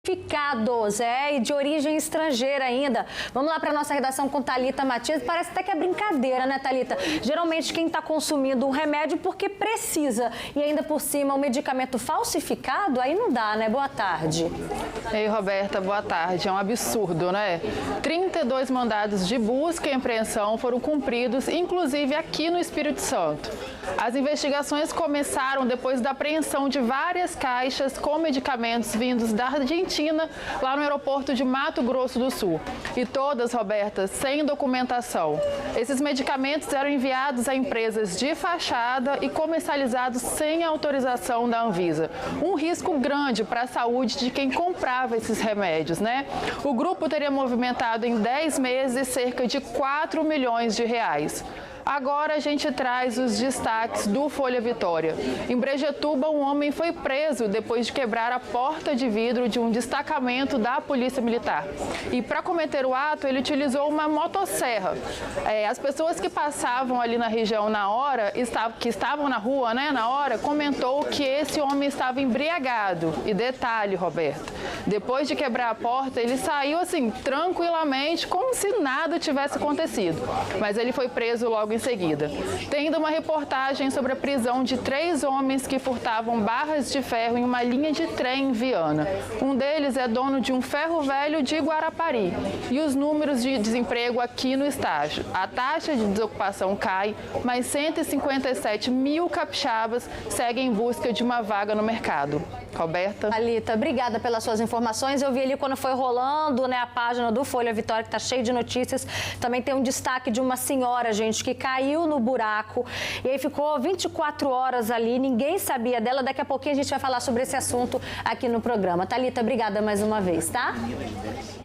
falsificados, e de origem estrangeira ainda. Vamos lá para nossa redação com Thalita Matias. Parece até que é brincadeira, né, Thalita? Geralmente quem está consumindo um remédio porque precisa e ainda por cima um medicamento falsificado, aí não dá, né? Boa tarde. Ei, Roberta, boa tarde. É um absurdo, né? 32 mandados de busca e apreensão foram cumpridos, inclusive aqui no Espírito Santo. As investigações começaram depois da apreensão de várias caixas com medicamentos vindos da Argentina, lá no aeroporto de Mato Grosso do Sul. E todas, Roberta, sem documentação. Esses medicamentos eram enviados a empresas de fachada e comercializados sem autorização da Anvisa. Um risco grande para a saúde de quem comprava esses remédios, né? O grupo teria movimentado em 10 meses cerca de 4 milhões de reais. Agora a gente traz os destaques do Folha Vitória. Em Brejetuba, um homem foi preso depois de quebrar a porta de vidro de um destacamento da Polícia Militar. E para cometer o ato, ele utilizou uma motosserra. As pessoas que passavam ali na região na hora, que estavam na rua, né, na hora, comentou que esse homem estava embriagado. E detalhe, Roberto, depois de quebrar a porta, ele saiu assim, tranquilamente, como se nada tivesse acontecido. Mas ele foi preso logo em seguida. Tem ainda uma reportagem sobre a prisão de 3 homens que furtavam barras de ferro em uma linha de trem em Viana. Um deles é dono de um ferro velho de Guarapari. E os números de desemprego aqui no estágio. A taxa de desocupação cai, mas 157 mil capixabas seguem em busca de uma vaga no mercado. Roberta. Thalita, obrigada pelas suas informações. Eu vi ali quando foi rolando, né, a página do Folha Vitória, que está cheia de notícias. Também tem um destaque de uma senhora, gente, que caiu no buraco e aí ficou 24 horas ali, ninguém sabia dela. Daqui a pouquinho a gente vai falar sobre esse assunto aqui no programa. Thalita, obrigada mais uma vez, tá?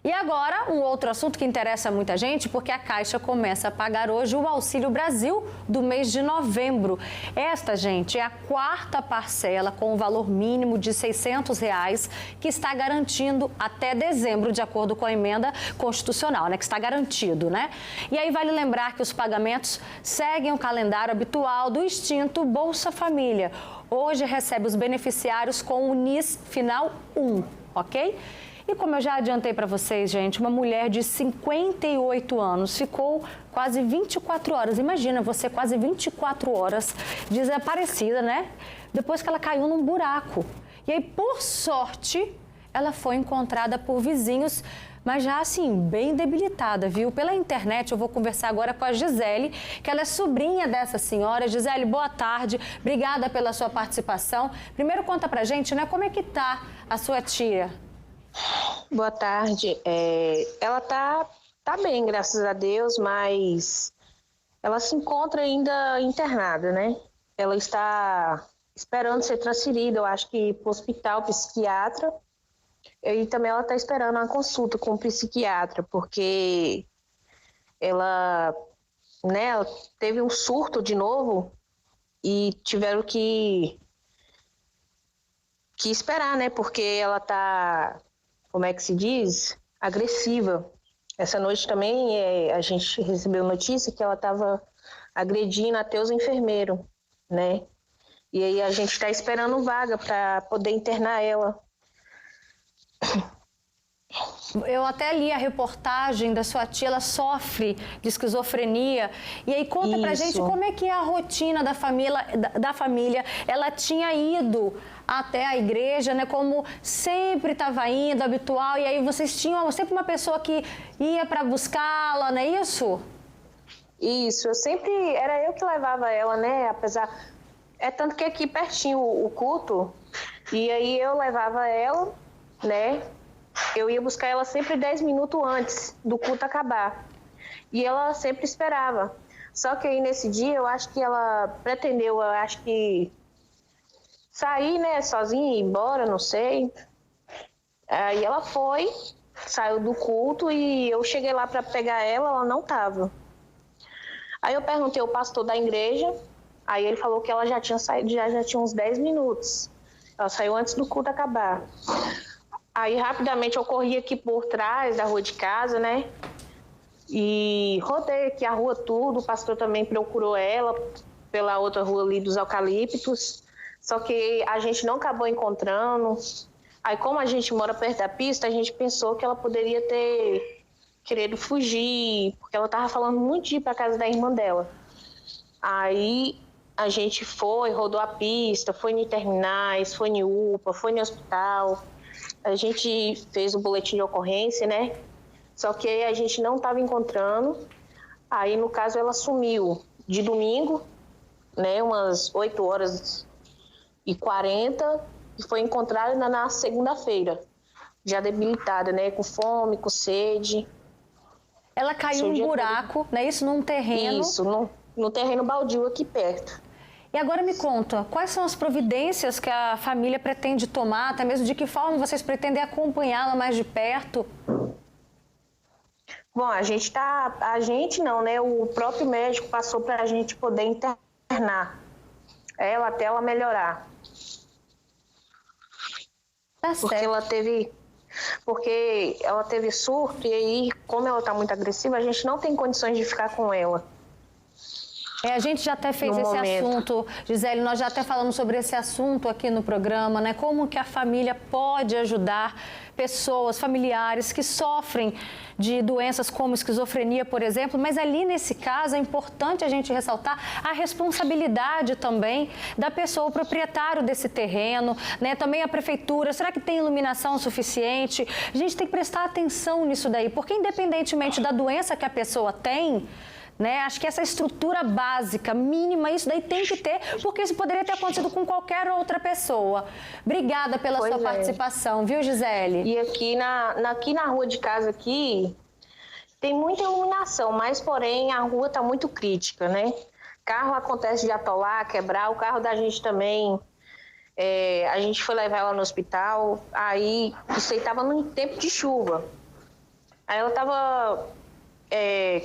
E agora, um outro assunto que interessa muita gente, porque a Caixa começa a pagar hoje o Auxílio Brasil do mês de novembro. Esta, gente, é a 4ª parcela com o valor mínimo de R$600, que está garantindo até dezembro, de acordo com a emenda constitucional, né? Que está garantido, né? E aí vale lembrar que os pagamentos seguem o calendário habitual do extinto Bolsa Família. Hoje recebe os beneficiários com o NIS final 1, ok? E como eu já adiantei para vocês, gente, uma mulher de 58 anos ficou quase 24 horas. Imagina você quase 24 horas desaparecida, né? Depois que ela caiu num buraco. E aí, por sorte, ela foi encontrada por vizinhos, mas já assim, bem debilitada, viu? Pela internet, eu vou conversar agora com a Gisele, que ela é sobrinha dessa senhora. Gisele, boa tarde, obrigada pela sua participação. Primeiro conta pra gente, né, como é que tá a sua tia? Boa tarde, ela tá bem, graças a Deus, mas ela se encontra ainda internada, né? Ela está esperando ser transferida, eu acho que para o hospital psiquiatra. E também ela está esperando uma consulta com o psiquiatra, porque ela teve um surto de novo e tiveram que esperar, né? Porque ela está, como é que se diz? Agressiva. Essa noite também a gente recebeu notícia que ela estava agredindo até os enfermeiros, né? E aí a gente está esperando vaga para poder internar ela. Eu até li a reportagem da sua tia, ela sofre de esquizofrenia. E aí conta pra gente como é que é a rotina da família. Ela tinha ido até a igreja, né, como sempre estava indo, habitual, e aí vocês tinham sempre uma pessoa que ia para buscá-la, não é isso? Isso, era eu que levava ela, né, apesar... tanto que aqui pertinho o culto, e aí eu levava ela, né, eu ia buscar ela sempre 10 minutos antes do culto acabar. E ela sempre esperava. Só que aí nesse dia eu acho que ela pretendeu, sair, né, sozinha e ir embora, não sei. Aí ela foi, saiu do culto e eu cheguei lá para pegar ela não estava. Aí eu perguntei ao pastor da igreja, aí ele falou que ela já tinha saído, já tinha uns 10 minutos. Ela saiu antes do culto acabar. Aí, rapidamente, eu corri aqui por trás da rua de casa, né? E rodei aqui a rua tudo. O pastor também procurou ela pela outra rua ali dos Eucaliptos. Só que a gente não acabou encontrando. Aí, como a gente mora perto da pista, a gente pensou que ela poderia ter querido fugir, porque ela estava falando muito de ir para casa da irmã dela. Aí a gente foi, rodou a pista, foi em terminais, foi em UPA, foi no hospital. A gente fez o boletim de ocorrência, né? Só que aí a gente não estava encontrando. Aí, no caso, ela sumiu de domingo, né? Umas 8h40, e foi encontrada na segunda-feira, já debilitada, né? Com fome, com sede. Ela caiu num buraco, né? Isso num terreno? Isso, no terreno baldio aqui perto. E agora me conta, quais são as providências que a família pretende tomar, até mesmo de que forma vocês pretendem acompanhá-la mais de perto? Bom, a gente não, né? O próprio médico passou para a gente poder internar ela até ela melhorar. Tá certo. Porque ela teve surto, e aí, como ela está muito agressiva, a gente não tem condições de ficar com ela. A gente já até fez esse assunto, Gisele, nós já até falamos sobre esse assunto aqui no programa, né? Como que a família pode ajudar pessoas, familiares que sofrem de doenças como esquizofrenia, por exemplo, mas ali nesse caso é importante a gente ressaltar a responsabilidade também da pessoa, o proprietário desse terreno, né? Também a prefeitura, será que tem iluminação suficiente? A gente tem que prestar atenção nisso daí, porque independentemente da doença que a pessoa tem, né? Acho que essa estrutura básica, mínima, isso daí tem que ter, porque isso poderia ter acontecido com qualquer outra pessoa. Obrigada pela sua participação, viu, Gisele? E aqui na rua de casa aqui, tem muita iluminação, mas porém a rua está muito crítica, né? Carro acontece de atolar, quebrar, o carro da gente também, a gente foi levar ela no hospital, aí isso aí estava no tempo de chuva. Aí ela estava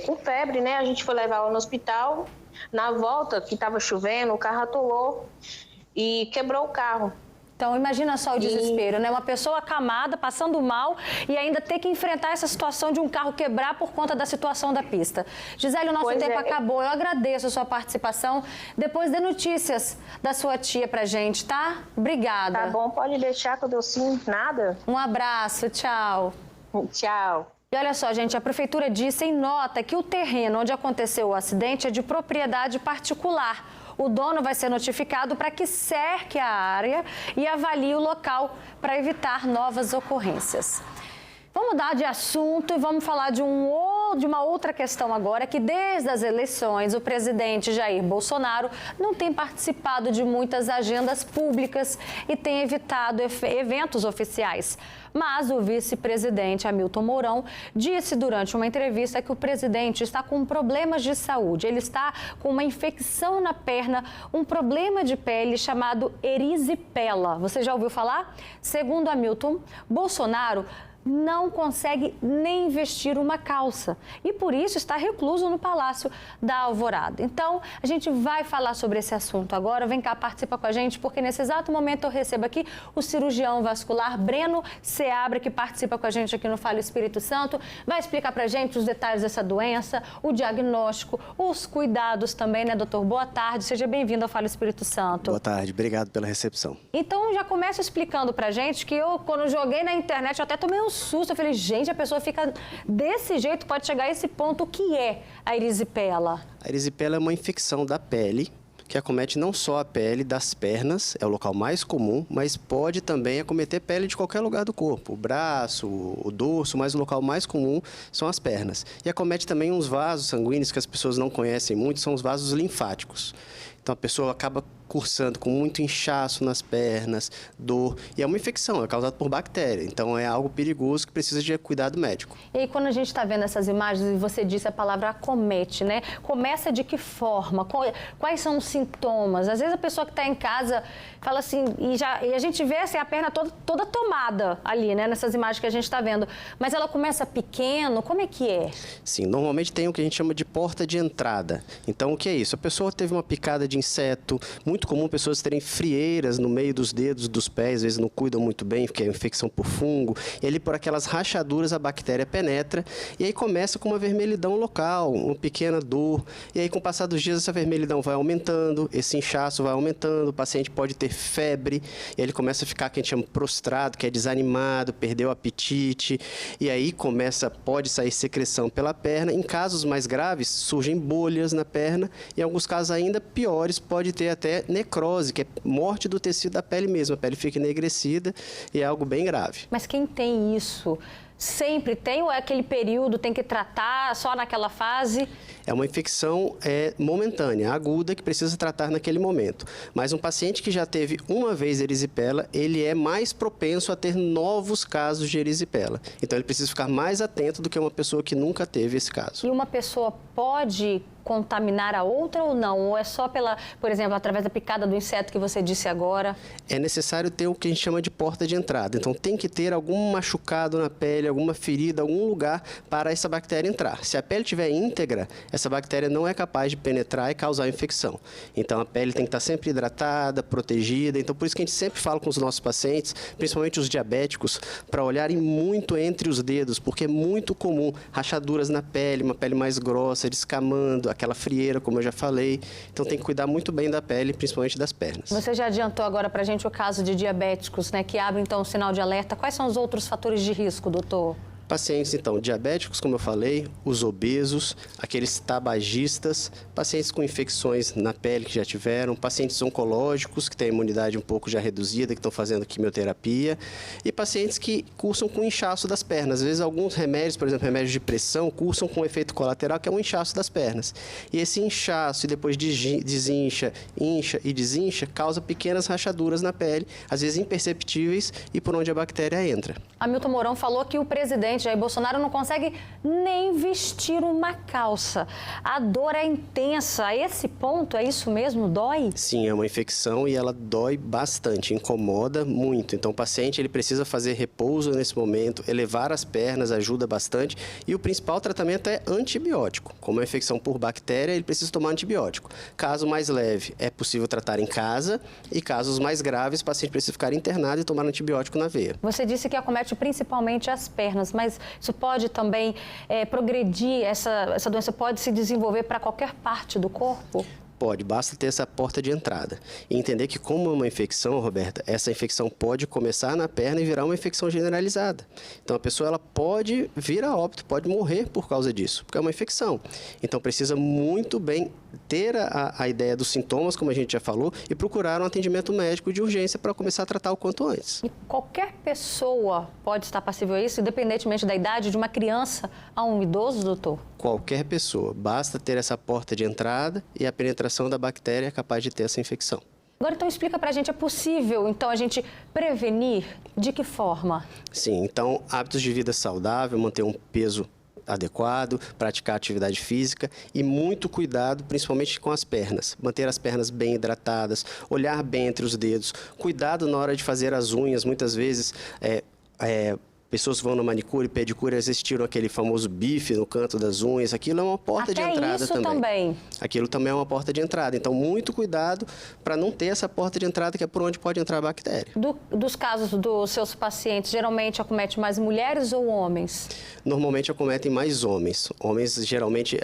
com febre, né? A gente foi levar ela no hospital. Na volta, que estava chovendo, o carro atolou e quebrou o carro. Então, imagina só o desespero, né? Uma pessoa acamada, passando mal e ainda ter que enfrentar essa situação de um carro quebrar por conta da situação da pista. Gisele, o nosso tempo acabou. Eu agradeço a sua participação. Depois dê notícias da sua tia pra gente, tá? Obrigada. Tá bom, pode deixar que eu dou sim, nada. Um abraço, tchau. Tchau. E olha só, gente, a prefeitura disse em nota que o terreno onde aconteceu o acidente é de propriedade particular. O dono vai ser notificado para que cerque a área e avalie o local para evitar novas ocorrências. Vamos mudar de assunto e vamos falar de uma outra questão agora, que desde as eleições o presidente Jair Bolsonaro não tem participado de muitas agendas públicas e tem evitado eventos oficiais. Mas o vice-presidente Hamilton Mourão disse durante uma entrevista que o presidente está com problemas de saúde. Ele está com uma infecção na perna, um problema de pele chamado erisipela. Você já ouviu falar? Segundo Hamilton, Bolsonaro não consegue nem vestir uma calça e por isso está recluso no Palácio da Alvorada. Então, a gente vai falar sobre esse assunto agora. Vem cá, participa com a gente, porque nesse exato momento eu recebo aqui o cirurgião vascular Breno Seabra, que participa com a gente aqui no Fala Espírito Santo. Vai explicar pra gente os detalhes dessa doença, o diagnóstico, os cuidados também, né, doutor? Boa tarde, seja bem-vindo ao Fala Espírito Santo. Boa tarde, obrigado pela recepção. Então, já começa explicando pra gente que eu, quando joguei na internet, eu até tomei um susto. Eu falei, gente, a pessoa fica desse jeito, pode chegar a esse ponto. O que é a erisipela? A erisipela é uma infecção da pele que acomete não só a pele das pernas, é o local mais comum, mas pode também acometer pele de qualquer lugar do corpo, o braço, o dorso, mas o local mais comum são as pernas. E acomete também uns vasos sanguíneos que as pessoas não conhecem muito, são os vasos linfáticos. Então a pessoa acaba cursando com muito inchaço nas pernas, dor, e é uma infecção, é causada por bactéria, então é algo perigoso que precisa de cuidado médico. E aí, quando a gente está vendo essas imagens, e você disse a palavra acomete, né? Começa de que forma? Quais são os sintomas? Às vezes a pessoa que está em casa fala assim, e a gente vê assim, a perna toda tomada ali, né? Nessas imagens que a gente está vendo, mas ela começa pequeno, como é que é? Sim, normalmente tem o que a gente chama de porta de entrada. Então, o que é isso? A pessoa teve uma picada de inseto, muito muito comum pessoas terem frieiras no meio dos dedos dos pés, às vezes não cuidam muito bem, porque é infecção por fungo. E ali por aquelas rachaduras a bactéria penetra e aí começa com uma vermelhidão local, uma pequena dor. E aí com o passar dos dias essa vermelhidão vai aumentando, esse inchaço vai aumentando, o paciente pode ter febre, e aí ele começa a ficar, que a gente chama prostrado, que é desanimado, perdeu o apetite, e aí pode sair secreção pela perna. Em casos mais graves, surgem bolhas na perna, e em alguns casos ainda piores, pode ter até necrose, que é morte do tecido da pele mesmo, a pele fica enegrecida e é algo bem grave. Mas quem tem isso sempre tem ou é aquele período, tem que tratar só naquela fase? É uma infecção momentânea, aguda, que precisa tratar naquele momento. Mas um paciente que já teve uma vez erisipela, ele é mais propenso a ter novos casos de erisipela. Então ele precisa ficar mais atento do que uma pessoa que nunca teve esse caso. E uma pessoa pode contaminar a outra ou não? Ou é só por exemplo, através da picada do inseto que você disse agora? É necessário ter o que a gente chama de porta de entrada. Então tem que ter algum machucado na pele, alguma ferida, algum lugar para essa bactéria entrar. Se a pele estiver íntegra, essa bactéria não é capaz de penetrar e causar infecção. Então a pele tem que estar sempre hidratada, protegida. Então por isso que a gente sempre fala com os nossos pacientes, principalmente os diabéticos, para olharem muito entre os dedos, porque é muito comum rachaduras na pele, uma pele mais grossa, descamando, aquela frieira, como eu já falei. Então tem que cuidar muito bem da pele, principalmente das pernas. Você já adiantou agora para a gente o caso de diabéticos, né, que abre então o sinal de alerta. Quais são os outros fatores de risco, doutor? Pacientes, então, diabéticos, como eu falei, os obesos, aqueles tabagistas, pacientes com infecções na pele que já tiveram, pacientes oncológicos, que têm a imunidade um pouco já reduzida, que estão fazendo quimioterapia, e pacientes que cursam com inchaço das pernas. Às vezes, alguns remédios, por exemplo, remédios de pressão, cursam com efeito colateral, que é um inchaço das pernas. E esse inchaço, e depois desincha, incha e desincha, causa pequenas rachaduras na pele, às vezes imperceptíveis, e por onde a bactéria entra. Hamilton Mourão falou que o presidente Jair Bolsonaro não consegue nem vestir uma calça. A dor é intensa. A esse ponto, é isso mesmo? Dói? Sim, é uma infecção e ela dói bastante, incomoda muito. Então o paciente ele precisa fazer repouso nesse momento, elevar as pernas ajuda bastante e o principal tratamento é antibiótico. Como é uma infecção por bactéria, ele precisa tomar antibiótico. Caso mais leve, é possível tratar em casa e casos mais graves, o paciente precisa ficar internado e tomar antibiótico na veia. Você disse que acomete principalmente as pernas, mas isso pode também progredir, essa doença pode se desenvolver para qualquer parte do corpo? Pode, basta ter essa porta de entrada. E entender que como é uma infecção, Roberta, essa infecção pode começar na perna e virar uma infecção generalizada. Então a pessoa ela pode vir a óbito, pode morrer por causa disso, porque é uma infecção. Então precisa muito bem ter a ideia dos sintomas, como a gente já falou, e procurar um atendimento médico de urgência para começar a tratar o quanto antes. E qualquer pessoa pode estar passível a isso, independentemente da idade, de uma criança a um idoso, doutor? Qualquer pessoa. Basta ter essa porta de entrada e a penetração da bactéria é capaz de ter essa infecção. Agora, então, explica pra gente, é possível, então, a gente prevenir? De que forma? Sim, então, hábitos de vida saudável, manter um peso adequado, praticar atividade física e muito cuidado, principalmente com as pernas. Manter as pernas bem hidratadas, olhar bem entre os dedos, cuidado na hora de fazer as unhas, muitas vezes pessoas que vão no manicure, pedicure, às vezes tiram aquele famoso bife no canto das unhas. Aquilo é uma porta de entrada também. Aquilo também é uma porta de entrada. Então, muito cuidado para não ter essa porta de entrada, que é por onde pode entrar a bactéria. Dos casos dos seus pacientes, geralmente acomete mais mulheres ou homens? Normalmente acometem mais homens. Homens, geralmente,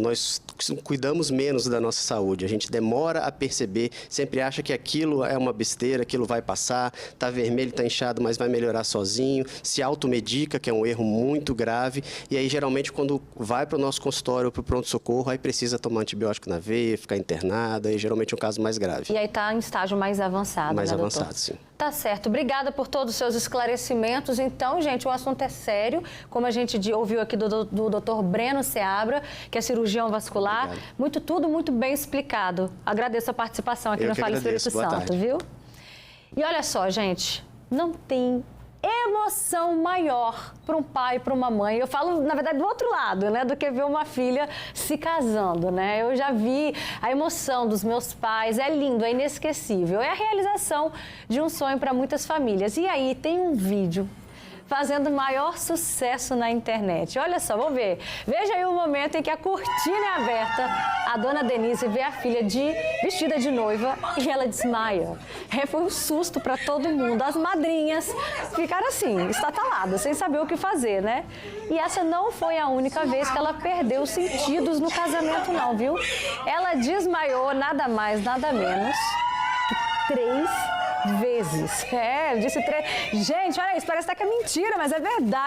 nós cuidamos menos da nossa saúde. A gente demora a perceber, sempre acha que aquilo é uma besteira, aquilo vai passar, está vermelho, está inchado, mas vai melhorar sozinho. Se automedica, que é um erro muito grave, e aí geralmente quando vai para o nosso consultório ou para o pronto-socorro, aí precisa tomar antibiótico na veia, ficar internado, aí geralmente é um caso mais grave. E aí está em estágio mais avançado, mais avançado, doutor? Sim. Tá certo. Obrigada por todos os seus esclarecimentos. Então, gente, o assunto é sério, como a gente ouviu aqui do Dr. Breno Seabra, que é cirurgião vascular. Obrigado. Tudo muito bem explicado. Agradeço a participação aqui no Fale Espírito Santo, viu? E olha só, gente, não tem emoção maior para um pai e para uma mãe. Eu falo, na verdade, do outro lado, né, do que ver uma filha se casando, né? Eu já vi a emoção dos meus pais, é lindo, é inesquecível. É a realização de um sonho para muitas famílias. E aí tem um vídeo fazendo maior sucesso na internet. Olha só, vamos ver. Veja aí o momento em que a cortina é aberta, a dona Denise vê a filha vestida de noiva e ela desmaia. Foi um susto para todo mundo. As madrinhas ficaram assim, estataladas, sem saber o que fazer, né? E essa não foi a única vez que ela perdeu os sentidos no casamento, não, viu? Ela desmaiou nada mais, nada menos que 3 vezes. Disse 3. Gente, olha isso, parece até que é mentira, mas é verdade.